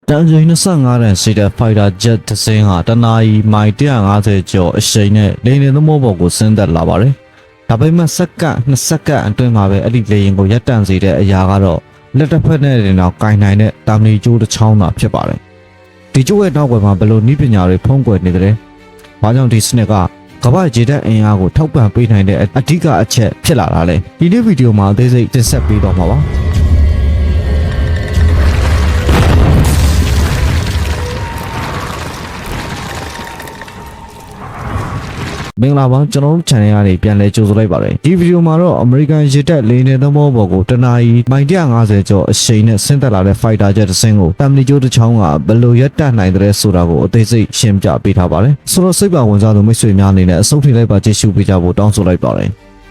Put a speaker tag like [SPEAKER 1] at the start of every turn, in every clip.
[SPEAKER 1] တန်ချိန်25တန်ရှိတဲ့ Fighter Jet တစ်စင်းဟာတနာရီမိုင်150ကျော်အရှိန်နဲ့လေယာဉ်သမောပေါ်ကိုဆင်းသက်လာပါတယ်။ဒါပေမဲ့စက္ကန့်2စက္ကန့်အတွင်းမှာပဲအဲ့ဒီလေယာဉ်ကိုရပ်တန့်စေတဲ့အရာကတော့လက်တစ်ဖက်နဲ့တင်တော့ကင်နိုင်တဲ့တာမဏီကျိုးတစ်ချောင်းသာဖြစ်ပါတယ်။ဒီကျိုးရဲ့နောက်ွယ်မှာဘယ်လိုနည်းပညာတွေဖုံးကွယ်နေသလဲ။ဘာကြောင့်ဒီစနစ်ကကမ္ဘာ့ခြေတက်အင်အားကိုထောက်ပံ့ပေးနိုင်တဲ့အဓိကအချက်ဖြစ်လာတာလဲ။ဒီနေ့ဗီဒီယိုမှာအသေးစိတ်တင်ဆက်ပေးတော့မှာပါ။မင်္ဂလာပါကျွန်တော်တို့ channel ကနေပြန်လည်ကြိုဆိုလိုက်ပါတယ်ဒီဗီဒီယိုမှာတော့ American ရေတပ်လေယာဉ်သမောပေါ်ကိုတနာရီမိုင်150ကျော်အရှိန်နဲ့ဆင်းသက်လာတဲ့ Fighter Jet တစ်စင်းကိုတမ်လီကျိုးတစ်ချောင်းကဘယ်လိုရပ်တန့်နိုင်တဲ့ဆိုတာကိုအသေးစိတ်ရှင်းပြပေးထားပါတယ်ဆိုတော့စိတ်ပါဝင်စားသူမိတ်ဆွေများအနေနဲ့အဆုံးထိလိုက်ပါကြည့်ရှုပေးကြဖို့တောင်းဆိုလိုက်ပါတယ်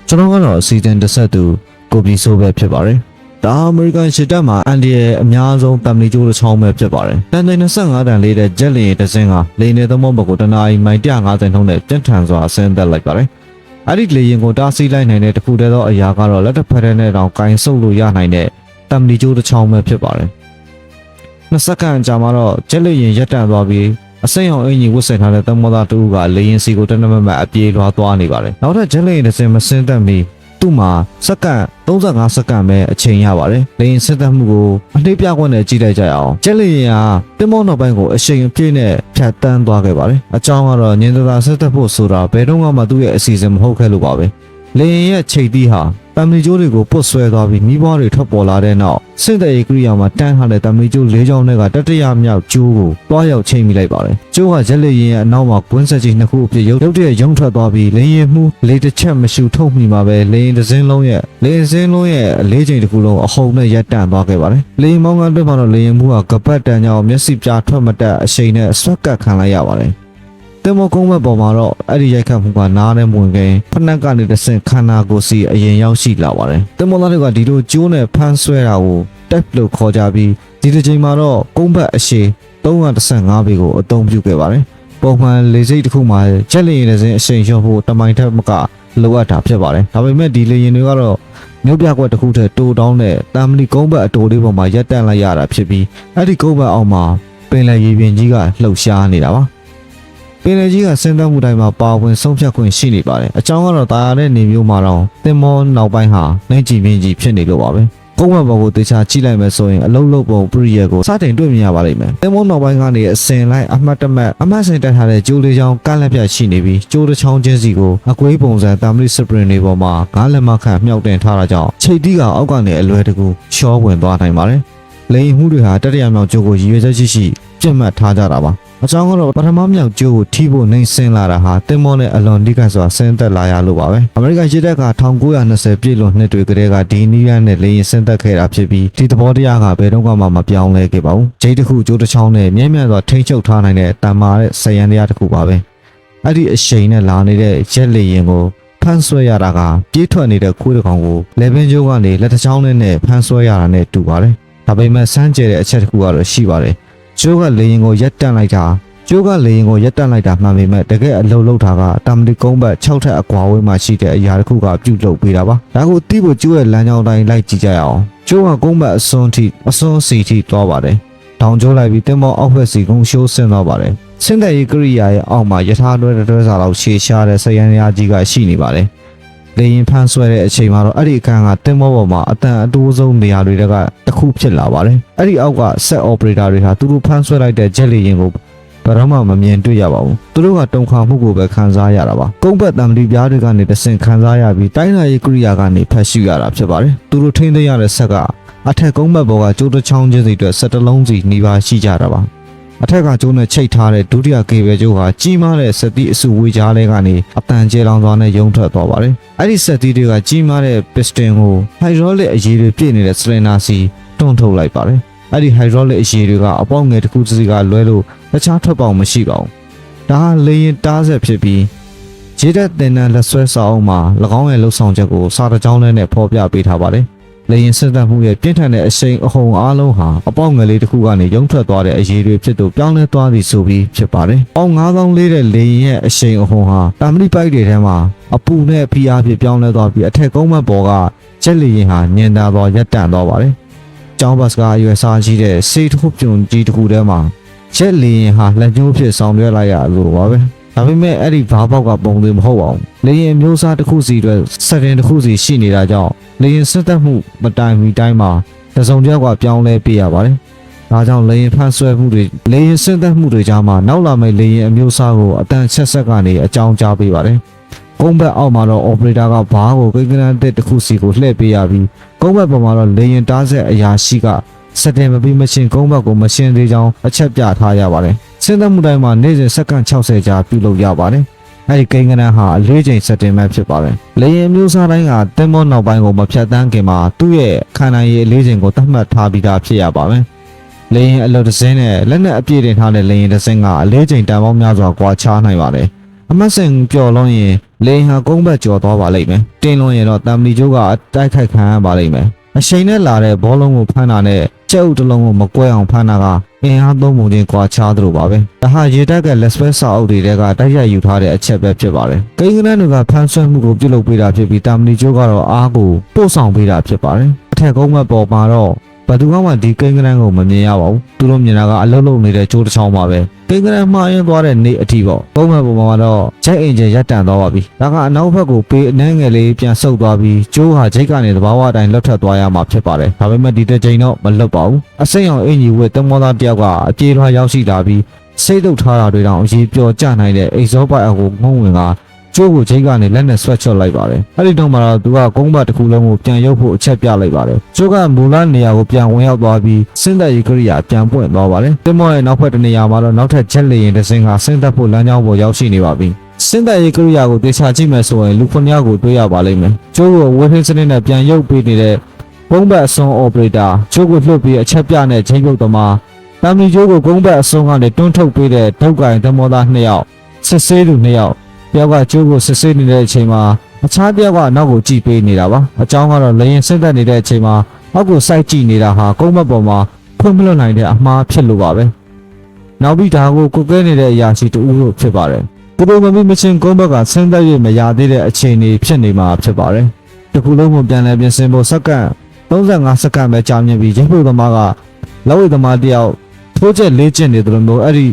[SPEAKER 1] ကျွန်တော်ကတော့အစီအစဉ်တစ်ဆက်သူကိုပီဆိုးပဲဖြစ်ပါတယ်ဒါအမေရိကန်ရှစ်တပ်မှာအန်ဒီရဲ့အများဆုံးတမ်လီကျိုးတစ်ချောင်းပဲဖြစ်ပါတယ်။တန်ချိန်25တန်လေးတဲ့ဂျက်လေယာဉ်တစ်စင်းကလေယာဉ်သမောဘက်ကိုတနာရီမိုင်150နှုန်းနဲ့ပြန့်ထန်စွာဆင်းသက်လိုက်ပါတယ်။အဲ့ဒီလေယာဉ်ကိုတားဆီးလိုက်နိုင်တဲ့တစ်ခုတည်းသောအရာကတော့လက်တစ်ဖက်ထဲနဲ့တောင်ကင်ဆုပ်လို့ရနိုင်တဲ့တမ်လီကျိုးတစ်ချောင်းပဲဖြစ်ပါတယ်။2စက္ကန့်ကြာမှတော့ဂျက်လေယာဉ်ရပ်တန့်သွားပြီးအစိမ်းအောင်အင်ဂျင်ဝတ်ဆင်ထားတဲ့သမောသားတူကလေယာဉ်စီကိုတနမမအပြေးလွှားသွားနေပါတယ်။နောက်ထပ်ဂျက်လေယာဉ်တစ်စင်းမဆင်းသက်မီသူ့မှာစက္ကန့်35စက္ကန့်ပဲအချိန်ရပါတယ်။လေယာဉ်ဆင်းသက်မှုကိုအနှိမ့်ပြခွင့်နဲ့ကြည့်လိုက်ကြရအောင်။ဂျက်လေယာဉ်ကတင်မောနောက်ပိုင်းကိုအရှိန်အပြည့်နဲ့ဖြတ်တန်းသွားခဲ့ပါတယ်။အကြောင်းကတော့ညင်သာဆင်းသက်ဖို့ဆိုတာဘယ်တော့မှသူ့ရဲ့အစီအစဉ်မဟုတ်ခဲ့လို့ပါပဲ။လေယာဉ်ရဲ့ခြေသီးဟာတမ်လီကျိုးတွေကိုပုတ်ဆွဲသွားပြီးမိဘတွေထွက်ပေါ်လာတဲ့နောက်စင့်တဲ့ကရိယာမှာတန်းထားတဲ့တမ်လီကျိုး၄ချောင်းနဲ့ကတတိယမြောက်ကျိုးကိုတွားရောက်ချိန်မိလိုက်ပါတယ်။ကျိုးကရက်လေရင်ရဲ့အနောက်မှာကွင်းဆက်ကြီးနှစ်ခုအဖြစ်ရုပ်တရက်ရုံထွက်သွားပြီးလေရင်မှုလေတစ်ချက်မရှူထုတ်မိမှာပဲလေရင်တစ်စင်းလုံးရဲ့အလေးချိန်တစ်ခုလုံးအဟုန်နဲ့ရပ်တန့်သွားခဲ့ပါတယ်။လေရင်မောင်းကန်းတွင်းမှာတော့လေရင်မှုကကပတ်တန်ကြောင်မျက်စိပြားထွက်မတက်အရှိန်နဲ့ဆွတ်ကတ်ခံလိုက်ရပါတယ်။တင်မောကုန်းဘက်ပေါ်မှာတော့အဲ့ဒီရိုက်ခတ်မှုကနားနဲ့မဝင်ခင်ဖနက်ကနေတစ်ဆင့်ခန္ဓာကိုယ်စီအရင်ရောက်ရှိလာပါတယ်။တင်မောသားတွေကဒီလိုကျိုးနဲ့ဖမ်းဆွဲတာကိုတက်လို့ခေါ်ကြပြီးဒီတစ်ချိန်မှာတော့ကုန်းဘက်အရှည်315ပေကိုအသုံးပြုခဲ့ပါတယ်။ပုံမှန်လေစိတ်တစ်ခုမှာချက်လေရင်တဲ့အရှိန်လျှော့ဖို့တမိုင်ထက်မကလိုအပ်တာဖြစ်ပါတယ်။ဒါပေမဲ့ဒီလေရင်တွေကတော့မြို့ပြကွက်တစ်ခုတည်းတိုးတောင်းတဲ့တမ်မလီကုန်းဘက်အတိုလေးပေါ်မှာရပ်တန့်လိုက်ရတာဖြစ်ပြီးအဲ့ဒီကုန်းဘက်အောက်မှာပင်လယ်ရေပြင်ကြီးကလှုပ်ရှားနေတာပါ။ပင်လယ်ကြီးကဆင်းသက်မှုတိုင်းမှာပါဝင်ဆုံးဖြတ်ခွင့်ရှိနေပါတယ်အကြောင်းကတော့တာယာတဲ့နေမျိုးမှာတော့တင်မောနောက်ပိုင်းဟာနိုင်ကြည်မြင့်ကြီးဖြစ်နေလို့ပါပဲကုန်းဘက်ပေါ်ကိုတေချာကြည့်လိုက်မယ်ဆိုရင်အလုံးလုံးပုံပရိယေကိုစတင်တွေ့မြင်ရပါလိမ့်မယ်တင်မောနောက်ပိုင်းကနေအစင်လိုက်အမှတ်တမဲ့အမှတ်စင်တက်ထားတဲ့ကျိုးလေးချောင်းကန့်လက်ပြရှိနေပြီးကျိုးတစ်ချောင်းချင်းစီကိုအကွေးပုံစံတာမလီစပရင်တွေပေါ်မှာငါးလက်မခန့်မြှောက်တင်ထားတာကြောင့်ချိတ်တီးကအောက်ကနေအလွယ်တကူရှောဝင်သွားနိုင်ပါတယ်လေရင်မှုတွေဟာတတိယမြောက်ကျိုးကိုရည်ရွယ်ချက်ရှိပြတ်မှတ်ထားကြတာပါအကြောင်းကတော့ပထမမြောက်ကျိုးကိုထိဖို့နှိမ့်ဆင်းလာတာဟာတင်မောနဲ့အလွန်ဒီကတ်စွာဆင်းသက်လာရလို့ပါပဲအမေရိကန်ရေတပ်က1920ပြည့်လွန်နှစ်တွေကတည်းကဒီနီးရန်နဲ့လေရင်ဆင်းသက်ခဲ့တာဖြစ်ပြီးဒီသဘောတရားကဘယ်တော့မှမပြောင်းလဲခဲ့ပါဘူးဂျိတ်တစ်ခုကျိုးတစ်ချောင်းနဲ့မြဲမြံစွာထိန်းချုပ်ထားနိုင်တဲ့တန်မာတဲ့ဆယံတရားတစ်ခုပါပဲအဲ့ဒီအရှိန်နဲ့လာနေတဲ့ရက်လေရင်ကိုဖမ်းဆွဲရတာကပြေးထွက်နေတဲ့ခွေးတစ်ကောင်ကိုလေပင်ကျိုးကနေလက်တစ်ချောင်းနဲ့ဖမ်းဆွဲရတာနဲ့တူပါတယ်ဒါပေမဲ့စမ်းကြဲတဲ့အချက်တစ်ခုကတော့ရှိပါတယ်ကျိုးကလေရင်ကိုရပ်တန့်လိုက်တာမှန်ပေမဲ့တကယ်အလုပ်လုပ်တာကတာမလီကုန်းဘက်6ထပ်အကွာဝေးမှာရှိတဲ့အရာတစ်ခုကပြုတ်လုပ်ပေးတာပါဒါကိုတီးဖို့ကျိုးရဲ့လမ်းကြောင်းတိုင်းလိုက်ကြည့်ကြရအောင်ကျိုးကကုန်းဘက်အစွန်းစီထိသွားပါတယ်တောင်ကျိုးလိုက်ပြီးတင်မောအောက်ဘက်စီကုန်းရှိုးဆင်းသွားပါတယ်ဆင်းတဲ့ရေကရိယာရဲ့အောက်မှာယထာတွဲစာလောက်ရှည်ရှားတဲ့ဆယံရာကြီးကရှိနေပါတယ်လေရင်ဖမ်းဆွဲတဲ့အချိန်မှာတော့အဲ့ဒီအခန်းကတင်မောပေါ်မှာအတန်အတိုးဆုံးနေရာတွေကတစ်ခုဖြစ်လာပါတယ်အဲ့ဒီအောက်ကဆက်အော်ပရေတာတွေဟာသူတို့ဖမ်းဆွဲလိုက်တဲ့ဂျက်လေရင်ကိုဘာမှမမြင်တွေ့ရပါဘူးသူတို့ကတုံခါမှုကိုပဲခံစားရတာပါကုန်းဘက်တမ်လီပြားတွေကနေတဆင့်ခံစားရပြီးတိုင်းနာရေးကရိယာကနေဖတ်ရှုရတာဖြစ်ပါတယ်သူတို့ထိန်းသိမ်းရတဲ့ဆက်ကအထက်ကုန်းဘက်ပေါ်ကကျိုးတစ်ချောင်းချင်းစီအတွက်17လုံးစီနှီးပါရှိကြတာပါအထက်ကကျိုးနဲ့ချိတ်ထားတဲ့ဒုတိယကေဘယ်ကျိုးဟာကြီးမားတဲ့စက်တီးအစုဝေးကြားလေးကနေအတန်ကျဲလောင်သွားနဲ့ရုံထွက်သွားပါတယ်အဲ့ဒီစက်တီးတွေကကြီးမားတဲ့ပစ္စတင်ကိုဟိုက်ဒရောလစ်အရည်တွေပြည့်နေတဲ့စလင်နာစီတွန်းထုတ်လိုက်ပါတယ်အဲ့ဒီဟိုက်ဒရောလစ်အရည်တွေကအပေါက်ငယ်တစ်ခုစီကလွဲလို့တခြားထွက်ပေါက်မရှိပါဘူး။ဒါဟာလေရင်တားဆက်ဖြစ်ပြီးရေတပ်တင်တန်းလက်ဆွဲစာအုပ်မှာ၎င်းရဲ့လှုပ်ဆောင်ချက်ကိုစာတကြောင်းနဲ့ဖော်ပြပေးထားပါတယ်။လေရင်စစ်တပ်မှုရဲ့ပြင်းထန်တဲ့အရှိန်အဟုန်အားလုံးဟာအပေါက်ငယ်လေးတစ်ခုကနေရုံထွက်သွားတဲ့အရည်တွေဖြစ်သူပြောင်းလဲသွားသည်ဆိုပြီးဖြစ်ပါတယ်။ပေါင်9000လေးတဲ့လေရင်ရဲ့အရှိန်အဟုန်ဟာတာမလီပိုက်တွေထဲမှာအပူနဲ့ဖိအားဖြင့်ပြောင်းလဲသွားပြီးအထက်ကုန်းဘက်ပေါ်ကဂျက်လေရင်ဟာညင်သာသွားရပ်တန့်သွားပါတယ်။ ကျောင်းဘတ်ကအရွယ်စားကြီးတဲ့စေထုတ်ပြုံကြီးတစ်ခုထဲမှာရက်လီရင်ဟာလက်ညှိုးဖြစ်ဆောင်ရွက်လိုက်ရလို့ပါပဲဒါပေမဲ့အဲ့ဒီဘားပေါက်ကပုံသေးမဟုတ်ပါဘူးလေရင်အမျိုးအစားတစ်ခုစီအတွက်စက်တင်တစ်ခုစီရှိနေတာကြောင့်လေရင်စစ်သက်မှုမတိုင်မီတိုင်းမှာတစုံတစ်ယောက်ကပြောင်းလဲပြရပါတယ်ဒါကြောင့်လေရင်ဖန်ဆွဲမှုတွေလေရင်စစ်သက်မှုတွေကြားမှာနောက်လာမယ့်လေရင်အမျိုးအစားကိုအတန်ဆက်ဆက်ကနေအကြောင်းကြားပေးပါတယ်ကုန်းဘက်အောက်မှာတော့ operator ကဘားကိုကိန်းဂဏန်းတစ်ခုစီကိုလှည့်ပေးရပြီးကုန်းဘက်ပေါ်မှာတော့လေရင်တားဆက်အရာရှိကစက်တင်မပြီးမချင်းကုန်းဘက်ကိုမရှင်းသေးကြောင်းအချက်ပြထားရပါတယ်။စဉ်းသက်မှုတိုင်းမှာနေ့စဉ်စက္ကန့်60ကြာပြုလုပ်ရပါတယ်။အဲဒီကိန်းဂဏန်းဟာအလေးချိန်စက်တင်မှဖြစ်ပါတယ်။လေရင်မျိုးစားတိုင်းကတင်မောနောက်ပိုင်းကိုမဖြတ်တန်းခင်မှာသူ့ရဲ့ခန္ဓာရည်အလေးချိန်ကိုသတ်မှတ်ထားပြီးသားဖြစ်ရပါမယ်။လေရင်အလွတ်တစ်စင်းနဲ့လက်နက်အပြည့်တင်ထားတဲ့လေရင်တစ်စင်းကအလေးချိန်တန်ပေါင်းများစွာကွာခြားနိုင်ပါတယ်။အမတ်စင်ပျော်လွန်ရင်လေရင်ဟာကုန်းဘက်ကျော်သွားပါလိမ့်မယ်။တင်လွန်ရင်တော့တမ်မလီကျိုးကတိုက်ခိုက်ခံရပါလိမ့်မယ်။အချိန်နဲ့လာတဲ့ဘောလုံးကိုဖမ်းတာနဲ့ကျဲဥတစ်လုံးကိုမကွဲအောင်ဖမ်းတာကအင်အားသုံးပုံချင်းကွာခြားသလိုပါပဲ။ဒါဟာရေတက်ကလက်ဆွဲစာအုပ်တွေကတိုက်ရိုက်ယူထားတဲ့အချက်ပဲဖြစ်ပါတယ်။ကိန်းဂဏန်းတွေကဖမ်းဆွဲမှုကိုပြုလုပ်ပေးတာဖြစ်ပြီးတာမနီကျိုးကတော့အားကိုပို့ဆောင်ပေးတာဖြစ်ပါတယ်။အထက်ကုန်းဘက်ပေါ်မှာတော့ဘယ်သူမှဒီကိန်းဂဏန်းကိုမမြင်ရပါဘူး။သူတို့မြင်တာကအလုံးလုံးနေတဲ့ကျိုးတစ်ချောင်းပါပဲ။ကိန်းဂဏန်းမှားရင်သွားတဲ့နေ့အထိပေါ့။ကုန်းဘက်ပေါ်မှာတော့ဂျိုက်အင်ဂျင်ရပ်တန့်သွားပါပြီ။ဒါကအနောက်ဘက်ကိုပေးအနှဲငယ်လေးပြန်ဆုပ်သွားပြီးကျိုးဟာဂျိုက်ကနေသဘာဝအတိုင်းလွတ်ထွက်သွားရမှာဖြစ်ပါတယ်။ဒါပေမဲ့ဒီတစ်ချိန်တော့မလွတ်ပါဘူး။အစိမ်းအောင်အင်ကြီးဝတ်တမောသားတယောက်ကအပြေးထွားရောက်ရှိလာပြီးစိတ်ထုတ်ထားတာတွေတောင်အရေးပျော်ကျနိုင်တဲ့အိတ်ဇောပိုက်အကိုငုံဝင်ကကျိုးကိုဂျိတ်ကနေလက်နဲ့ဆွဲချွတ်လိုက်ပါတယ်။အဲ့ဒီတော့မှတော့သူကကုန်းဘတ်တစ်ခုလုံးကိုပြန်ရုပ်ဖို့အချက်ပြလိုက်ပါတယ်။ကျိုးကမူလနေရာကိုပြန်ဝင်ရောက်သွားပြီးစင်းသက်ရေးကရိယာပြန်ပွင့်သွားပါတယ်။တင်မောရဲ့နောက်ဖက်တစ်နေရာမှာတော့နောက်ထပ်ချက်လေရင်တစ်စင်းကစင်းသက်ဖို့လမ်းကြောင်းပေါ်ရောက်ရှိနေပါပြီ။စင်းသက်ရေးကရိယာကိုတေချာကြည့်မယ်ဆိုရင်လူ9ယောက်ကိုတွေ့ရပါလိမ့်မယ်။ကျိုးကိုဝေးထိန်းစနစ်နဲ့ပြန်ရုပ်ပေးနေတဲ့ကုန်းဘတ်အစွန် operator ကျိုးကိုလှုပ်ပြီးအချက်ပြနဲ့ချိန်ပုတ်သမားတမ်မီကျိုးကိုကုန်းဘတ်အစွန်ကနေတွန်းထုတ်ပေးတဲ့ဒုက္ကိုင်သမောသား2ယောက်စစ်ဆေးသူ2ယောက်တယောက်ကကျိုးကိုစစ်ဆေးနေတဲ့အချိန်မှာအခြားတယောက်ကနောက်ကိုကြည့်ပေးနေတာပါအကြောင်းကတော့လေရင်ဆင်းသက်နေတဲ့အချိန်မှာအောက်ကိုစိုက်ကြည့်နေတာဟာကုန်းဘတ်ပေါ်မှာဖွင့်မလွတ်နိုင်တဲ့အမှားဖြစ်လို့ပါပဲနောက်ပြီးဒါကိုကုတ်ကဲနေတဲ့အရာရှိတူဦးလို့ဖြစ်ပါတယ်သူတို့မပြီးမချင်းကုန်းဘက်ကဆင်းသက်ရမရသေးတဲ့အခြေအနေဖြစ်နေမှာဖြစ်ပါတယ်တခုလုံးကိုပြန်လဲပြင်ဆင်ဖို့စက္ကန့်35စက္ကန့်ပဲကြာမြင့်ပြီးရိပ်ပုတ်သမားကလက်ဝဲသမားတယောက်ထိုးချက်လေးကျင့်နေတယ်လို့မျိုးအဲ့ဒီ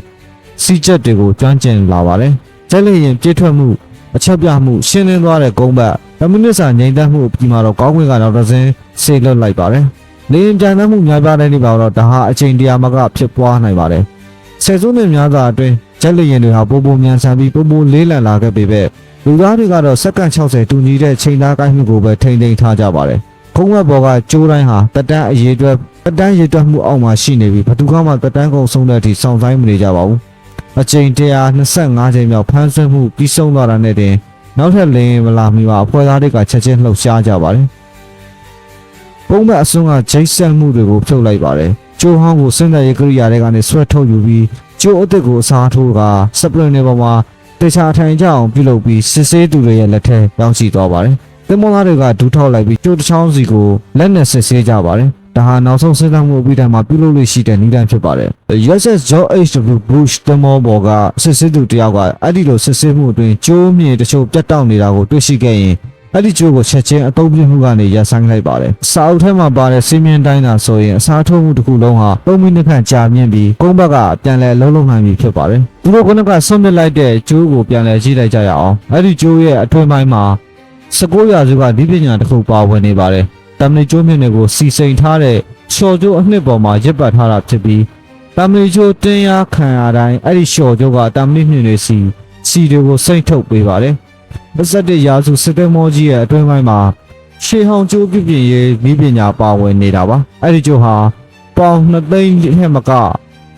[SPEAKER 1] စီးချက်တွေကိုကျွမ်းကျင်လာပါတယ်ကျက်လျင်ပြည့်ထွက်မှုအချက်ပြမှုရှင်းလင်းသွားတဲ့ကုန်းဘက်အမိနစ်စာငြိမ်သက်မှုပြီးမှတော့ကောင်းခွင့်ကနောက်တစ်စင်းဆေးလွတ်လိုက်ပါတယ်။လေရင်ပြန်သက်မှုများပြားတဲ့နေ့ပါတော့ဒါဟာအချိန်တရာမကဖြစ်ပွားနိုင်ပါတယ်။ဆယ်စုနှစ်များစွာအတွင်းကျက်လျင်တွေဟာပိုပိုမြန်ဆန်ပြီးပိုပိုလေးလံလာခဲ့ပေမဲ့လူသားတွေကတော့စက္ကန့်60တူညီတဲ့ချိန်သားကိုင်းမှုကိုပဲထိန်းသိမ်းထားကြပါတယ်။ခုံးဝက်ပေါ်ကကျိုးတိုင်းဟာတက်တန်းအရေးအတွက်တက်တန်းရေတွက်မှုအောက်မှာရှိနေပြီးဘသူကမှတက်တန်းကုန်ဆုံးတဲ့အထိစောင့်ဆိုင်မနေကြပါဘူး။အချိန်125ချိန်မြောက်ဖမ်းဆွဲမှုပြီးဆုံးသွားတာနဲ့တင်နောက်ထပ်လင်းမလာမီမှာအဖွဲ့သားတွေကချက်ချင်းလှုပ်ရှားကြပါတယ်။ပုံမှန်အစွန်းကဂျိတ်ဆက်မှုတွေကိုဖြုတ်လိုက်ပါတယ်။ကျိုးဟောင်းကိုစင်တဲ့ရေကရိယာတွေကနေဆွဲထုတ်ယူပြီးကျိုးအစ်စ်ကိုအစားထိုးကစပလင်တွေပေါ်မှာတေချာထိုင်ကြအောင်ပြုလုပ်ပြီးစစ်ဆေးသူတွေရဲ့လက်ထဲရောက်ရှိသွားပါတယ်။တင်မောသားတွေကဒူးထောက်လိုက်ပြီးကျိုးတစ်ချောင်းစီကိုလက်နဲ့စစ်ဆေးကြပါတယ်။ဒါဟာနောက်ဆုံးစဉ်းစားမှုအပြီးတိုင်မှာပြုလုပ်လို့ရှိတဲ့နည်းလမ်းဖြစ်ပါတယ်။ USS George H.W. Bush တမောဘော်ကစစ်ဆေးသူတယောက်ကအဲ့ဒီလိုစစ်ဆေးမှုအတွင်းကျိုးမြေတချို့ပြတ်တောက်နေတာကိုတွေ့ရှိခဲ့ရင်အဲ့ဒီကျိုးကိုချက်ချင်းအသုံးပြုမှုကနေရပ်ဆိုင်းလိုက်ပါတယ်။စာအုပ်ထဲမှာပါတဲ့စီးမြင်တိုင်းသာဆိုရင်အစားထိုးမှုတစ်ခုလုံးဟာ3မိနစ်ခန့်ကြာမြင့်ပြီးကုန်းဘက်ကပြန်လည်လုံးလုံးနိုင်ပြီဖြစ်ပါတယ်။သူတို့ကဆွန့်ပစ်လိုက်တဲ့ကျိုးကိုပြန်လည်ကြည့်လိုက်ကြရအောင်။အဲ့ဒီကျိုးရဲ့အတွင်းပိုင်းမှာ19ရာစုကဒီပညာတစ်ခုပါဝင်နေပါတယ်။တမ်မလီကျိုးမြင့်တွေကိုစီစိန်ထားတဲ့လျှော်ကျိုးအနှစ်ပေါ်မှာရစ်ပတ်ထားတာဖြစ်ပြီးတမ်မလီကျိုးတင်းရခံရတိုင်းအဲ့ဒီလျှော်ကျိုးကတမ်မလီမြင့်တွေစီတွေကိုစိတ်ထုတ်ပေးပါတယ်။21ရာစုစစ်တဲမောကြီးရဲ့အတွင်းပိုင်းမှာရှေးဟောင်းကျိုးပြပြင်ရေးမိပညာပါဝင်နေတာပါ။အဲ့ဒီကျိုးဟာပေါင်2သိန်းထက်မက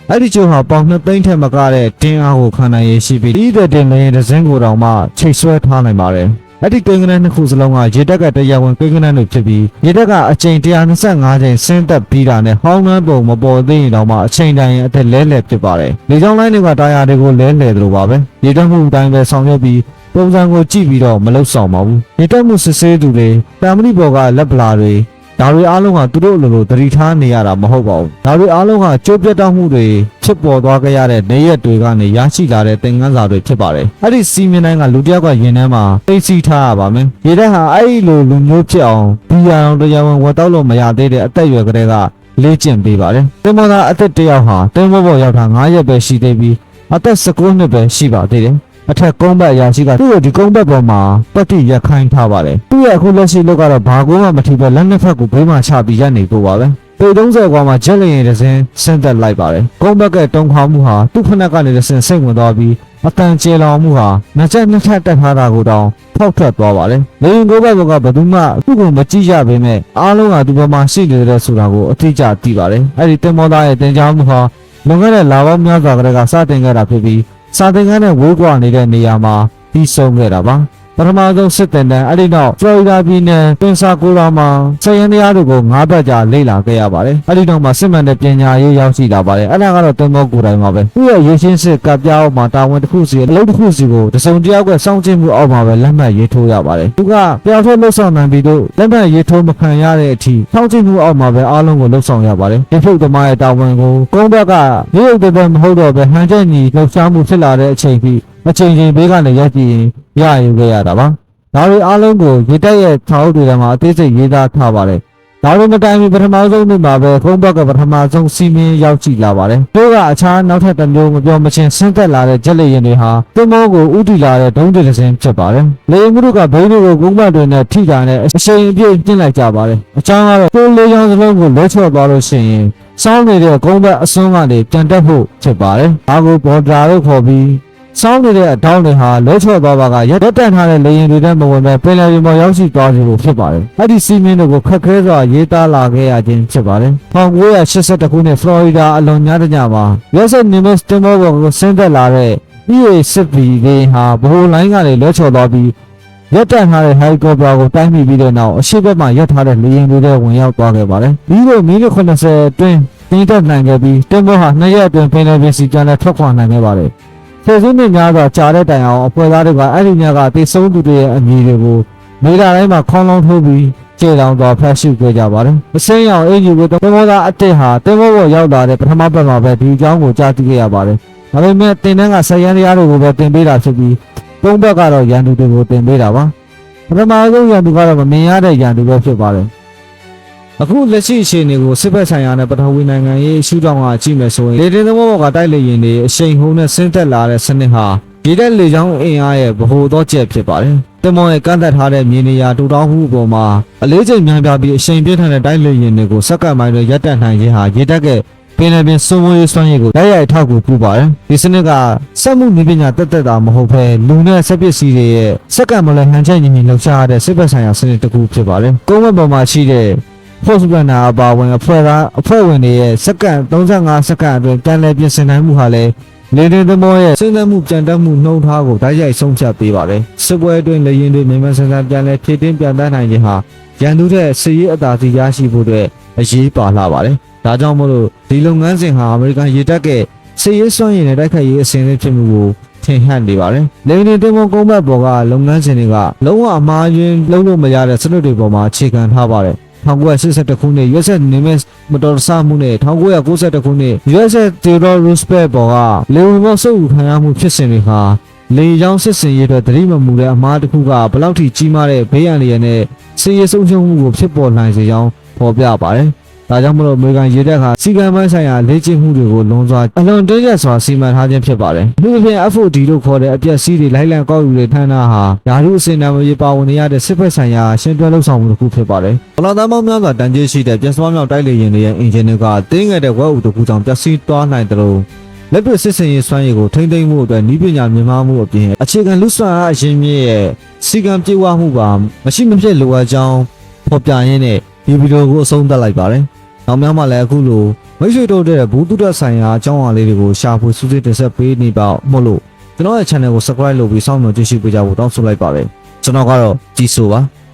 [SPEAKER 1] အဲ့ဒီကျိုးဟာပေါင်2သိန်းထက်မကတဲ့တင်းအားကိုခံနိုင်ရရှိပြီးဒီတဲ့တင်လည်းဒဇင်းကိုတောင်မှချိတ်ဆွဲထားနိုင်ပါတယ်။အဲ့ဒီကိန်းဂဏန်းနှစ်ခုစလုံးကရေတက်ကတရားဝင်ကိန်းဂဏန်းတွေဖြစ်ပြီးရေတက်ကအချိန်125ချိန်ဆင်းသက်ပြီးတာနဲ့ဟောင်းနှမ်းပုံမပေါ်သေးရင်တော့မှအချိန်တိုင်းအသက်လဲလှယ်ဖြစ်ပါတယ်။လေကြောင်းလိုင်းတွေကတာယာတွေကိုလဲလှယ်သလိုပါပဲ။ရေတက်မှုအတိုင်းပဲဆောင်ရွက်ပြီးပုံစံကိုကြည့်ပြီးတော့မလှုပ်ဆောင်ပါဘူး။ရေတက်မှုစစ်ဆေးသူတွေတာမဏိဘော်ကလက်ပလာတွေဒါတွေအားလုံးကသူတို့အလိုလိုသတိထားနေရတာမဟုတ်ပါဘူး။ဒါတွေအားလုံးကကြိုးပြတ်တောက်မှုတွေဖြစ်ပေါ်သွားကြရတဲ့နေရက်တွေကနေရရှိလာတဲ့သင်ခန်းစာတွေဖြစ်ပါတယ်။အဲ့ဒီစီမင်းတိုင်းကလူတစ်ယောက်ကရင်ထဲမှာသိသိထားရပါမယ်။ရေတက်ဟာအဲ့ဒီလိုလူမျိုးဖြစ်အောင်ဘီယာအောင်တရားဝင်ဝတ်တောက်လို့မရသေးတဲ့အသက်အရွယ်ကလေးက လေ့ကျင့်ပေးပါတယ်တင်မောသားအသက်တယောက်ဟာတင်မောပေါ်ရောက်တာ9ရက်ပဲရှိသေးပြီးအသက်19နှစ်ပဲရှိပါသေးတယ်အထက်ကုန်းဘက်အရာရှိကသူ့ကိုဒီကုန်းဘက်ပေါ်မှာပတ်တိရက်ခိုင်းထားပါတယ်သူ့ရဲ့အခုလက်ရှိလုပ်ကတော့ဘာကိုမှမထီပဲလက်နှစ်ဖက်ကိုဘေးမှာချပြီးရပ်နေဖို့ပါပဲပေ30ကွာမှာဂျက်လျင်တစ်စင်းဆင်းသက်လိုက်ပါတယ်ကုန်းဘက်ကတုံခေါမှုဟာသူ့ဖက်ကနေတစ်စင်းစိတ်ဝင်သွားပြီးအတန်ကျေလောင်မှုဟာနှစ်ချက်နှစ်ထပ်တက်ထားတာကိုတောင်ဖောက်ထွက်သွားပါတယ်လေရင်ကိုဘက်ကဘယ်သူမှသူ့ကိုမကြည့်ရပေမဲ့အားလုံးကသူ့ဘက်မှာရှိနေတဲ့ဆိုတာကိုအတိအကျသိပါတယ်အဲ့ဒီတင်မောသားရဲ့တင်ကြားမှုဟာလွန်ခဲ့တဲ့လပေါင်းများစွာကတည်းကစတင်ခဲ့တာဖြစ်ပြီးစာသင်ခန်းနဲ့ဝေးကွာနေတဲ့နေရာမှာပြီးဆုံးခဲ့တာပါပထမဆုံးစစ်တင်တန်းအဲ့ဒီနောက်ဖလော်ရီဒါပြည်နယ်ပင်ဆာကိုလာမှာဆယ်ရန်တရားတွေကို9ပတ်ကြာလေ့လာခဲ့ရပါတယ်အဲ့ဒီနောက်မှာစစ်မှန်တဲ့ပညာရေးရောက်ရှိလာပါတယ်အဲ့ဒါကတော့တင်မောကိုယ်တိုင်ပါပဲသူ့ရဲ့ရေရှင်းစစ်ကပ်ပြားအောက်မှာတာဝန်တစ်ခုစီအလုပ်တစ်ခုစီကိုတစုံတယောက်ကစောင့်ကြည့်မှုအောက်မှာပဲလက်မှတ်ရေးထိုးရပါတယ်သူကပျောက်ထုတ်လှုပ်ဆောင်နိုင်ပြီးတော့လက်မှတ်ရေးထိုးမခံရတဲ့အထိစောင့်ကြည့်မှုအောက်မှာပဲအားလုံးကိုလှုပ်ဆောင်ရပါတယ်ဒီဖုတ်သမားရဲ့တာဝန်ကိုကုန်းဘက်ကရုပ်တည်းမဟုတ်တော့ပဲဟန်ချက်ညီလှုပ်ရှားမှုဖြစ်လာတဲ့အချိန်ပြီးအချိန်ချင်းဘေးကနေရက်ကြည့်ရင်ရယူခဲ့ရတာပါဒါတွေအားလုံးကိုရေတက်ရဲ့ထောက်တွေထဲမှာအသေးစိတ်ရေးသားထားပါတယ်ဒါတွေမတိုင်မီပထမဆုံးနေ့မှာပဲခုံးဘက်ကပထမဆုံးစီမင်းရောက်ကြည့်လာပါတယ်တို့ကအခြားနောက်ထပ်တစ်မျိုးမပြောမချင်းဆင်းသက်လာတဲ့ဂျက်လေရင်တွေဟာတင်မောကိုဥတီလာတဲ့ဒုံးတွေတစ်စင်းဖြစ်ပါတယ်လေရင်မှုတို့ကဘိန်းတွေကိုကုန်းဘက်တွေနဲ့ထိတာနဲ့အရှိန်အပြည့်ပြင်းလိုက်ကြပါတယ်အချောင်းကတော့တိုးလေးချောင်းစလုံးကိုလဲချော့သွားလို့ရှိရင်စောင်းနေတဲ့ကုန်းဘက်အစွန်းကနေပြန်တက်ဖို့ဖြစ်ပါတယ်ဒါကိုဘော်ဒါလို့ခေါ်ပြီးစောင်းနေတဲ့အတောင်းတွေဟာလဲချော့သွားပါကရက်တက်ထားတဲ့လေရင်တွေနဲ့မဝင်ပဲပင်လယ်ပြင်ပေါ်ရောက်ရှိသွားတယ်လို့ဖြစ်ပါတယ်။အဲ့ဒီစီမင်းတို့ကိုခက်ခဲစွာရေးသားလာခဲ့ရခြင်းဖြစ်ပါတယ်။1982ခုနှစ်ဖလော်ရီဒါအလွန်များတဲ့ညမှာရက်ဆက်နေမစ်တင်မောပေါ်ကိုဆင်းသက်လာတဲ့ EA-10B လေဟာဘိုးလိုင်းကနေလဲချော့သွားပြီးရက်တက်ထားတဲ့ဟယ်လီကော်ပတာကိုတိုက်မိပြီးတဲ့နောက်အရှိဘက်မှာရပ်ထားတဲ့လေရင်တွေနဲ့ဝင်ရောက်သွားခဲ့ပါတယ်။ပြီးတော့မိနစ်80အတွင်းတင်းတက်နိုင်ခဲ့ပြီးတင်မောဟာ2ရက်အတွင်းပင်လယ်ပြင်စီပြန်လဲထွက်ခွာနိုင်ခဲ့ပါတယ်။ဆယ်စုနှစ်များစွာကြာတဲ့တိုင်အောင်အဖွဲ့သားတွေကအဲ့ဒီညကတေဆုံးသူတွေရဲ့အမည်တွေကိုမိသားတိုင်းမှာခေါင်းလုံးထိုးပြီးကျေလောင်စွာဖတ်ရှုခဲ့ကြပါတယ်။အစင်းရောင်အင်ဂျီကိုတင်မောသားအတစ်ဟာတင်မောပေါ်ရောက်လာတဲ့ပထမပတ်မှာပဲဒီအကြောင်းကိုကြားသိခဲ့ရပါတယ်။ဒါပေမဲ့တင်တန်းကဆက်ရန်တရားတွေကိုပဲတင်ပေးတာဖြစ်ပြီးသုံးဘက်ကတော့ရန်သူတွေကိုတင်ပေးတာပါ။ပထမဆုံးရန်သူကတော့မမြင်ရတဲ့ရန်သူပဲဖြစ်ပါတယ်။အခုလက်ရှိအခြေအနေကိုစစ်ဘက်ဆိုင်ရာနဲ့ပထဝီနိုင်ငံရေးရှုထောင့်ကကြည့်မယ်ဆိုရင်လေတင်သဘောပေါ်ကတိုက်လေရင်တွေအရှိန်ဟုန်နဲ့ဆင်းသက်လာတဲ့စနစ်ဟာဒီတဲ့လေကြောင်းအင်အားရဲ့ဗဟိုသောကျက်ဖြစ်ပါတယ်။တင်မောရဲ့ကန့်သက်ထားတဲ့မြေနေရာတူတောင်းမှုအပေါ်မှာအလေးချိန်များပြားပြီးအရှိန်ပြင်းထန်တဲ့တိုက်လေရင်တွေကိုစက္ကန့်ပိုင်းတွေရပ်တန့်နိုင်ခြင်းဟာရေတက်ကပင်လယ်ပြင်စွန့်ဝေးစွမ်းရည်ကိုတိုက်ရိုက်ထောက်ကူပြုပါတယ်။ဒီစနစ်ကစက်မှုနည်းပညာတက်တာမဟုတ်ဘဲလူနဲ့စက်ပစ္စည်းတွေရဲ့စက္ကန့်မလဲဟန်ချက်ညီညီလှုပ်ရှားရတဲ့စစ်ဘက်ဆိုင်ရာစနစ်တစ်ခုဖြစ်ပါတယ်။ကုန်းဘက်ပေါ်မှာရှိတဲ့ဖို့စပန်နာအပါဝင်အဖွဲ့ဝင်တွေရဲ့စက္ကန့်35စက္ကန့်အတွင်းပြန်လည်ပြင်ဆင်နိုင်မှုဟာလည်းလေတင်သမောရဲ့စဉ်းစားမှုကြံတက်မှုနှုံထားကိုတိုက်ရိုက်ဆုံးဖြတ်ပေးပါတယ်။စစ်ပွဲအတွင်းလေရင်တွေမြန်မာစံပြန်လည်ဖြည့်တင်းပြန်တန်းနိုင်ခြင်းဟာရန်သူတဲ့စစ်ရေးအသာစီးရရှိဖို့အတွက်အရေးပါလာပါတယ်။ဒါကြောင့်မို့လို့ဒီလုပ်ငန်းစဉ်ဟာအမေရိကန်ရေတပ်ကစစ်ရေးစွမ်းရည်နဲ့တိုက်ခိုက်ရေးအစဉ်အသင့်ဖြစ်မှုကိုထင်ဟပ်နေပါတယ်။လေတင်တင်မောကုန်းဘက်ပေါ်ကလုပ်ငန်းစဉ်တွေကလုံးဝအမှားယွင်းလုံးလို့မရတဲ့စနစ်တွေပေါ်မှာအခြေခံထားပါတယ်1982ခုနှစ် US နေမစ်မတော်တဆမှုနဲ့1992ခုနှစ် US Theodore Roosevelt ပေါ်ကလေဝင်ပေါ်စုပ်ယူခံရမှုဖြစ်စဉ်တွေဟာလေကြောင်းစစ်စင်ရေးအတွက်သတိမမူတဲ့အမှားတစ်ခုကဘလောက်ထိကြီးမားတဲ့ဘေးအန္တရာယ်နဲ့စစ်ရေးဆုံးရှုံးမှုကိုဖြစ်ပေါ်နိုင်စေကြောင်းဖော်ပြပါတယ်။ဒါကြောင့်မလို့အမေရိကန်ရေတပ်ကစီကံပိုင်းဆိုင်ရာလေ့ကျင့်မှုတွေကိုလွန်စွာအလွန်တင်းကျပ်စွာစီမံထားခြင်းဖြစ်ပါတယ်။ဒီလိုဖြင့် FOD လို့ခေါ်တဲ့အပြက်စီးတွေလိုက်လံကောက်ယူတဲ့ဌာနဟာယာရုအစင်တမ်းရေးပါဝင်နေရတဲ့စစ်ဘက်ဆိုင်ရာရှင်းပြလှုပ်ဆောင်မှုတစ်ခုဖြစ်ပါတယ်။ဘလော့သားပေါင်းများစွာတန်ကြေးရှိတဲ့ပြန်စပေါင်းမြောက်တိုက်လေရင်တွေရဲ့အင်ဂျင်တွေကတင်းငယ်တဲ့ဝက်အူတစ်ခုကြောင့်ပျက်စီးသွားနိုင်တယ်လို့လက်တွေ့စစ်စင်ရေးစွမ်းရည်ကိုထိမ့်သိမ်းမှုအတွက်နည်းပညာမြင့်မားမှုအပြင်အခြေခံလူ့စွမ်းအားအရင်းမြစ်ရဲ့စီကံပြေဝမှုပါမရှိမဖြစ်လိုအပ်ကြောင်းဖော်ပြရင်းနဲ့ဒီဗီဒီယိုကိုအဆုံးသတ်လိုက်ပါတယ်။နောက်များမှလည်းအခုလိုမိတ်ဆွေတို့တဲ့ဘူးတုဒ္ဒဆိုင်ရာအကြောင်းအရာလေးတွေကိုရှာဖွေစူးစိတင်ဆက်ပေးနေပါမို့လို့ကျွန်တော်ရဲ့ channel ကို subscribe လုပ်ပြီးစောင့်မျှော်ကြည့်ရှုပေးကြဖို့တောင်းဆိုလိုက်ပါတယ်။ကျွန်တော်ကတော့ကြည်ဆိုပါ။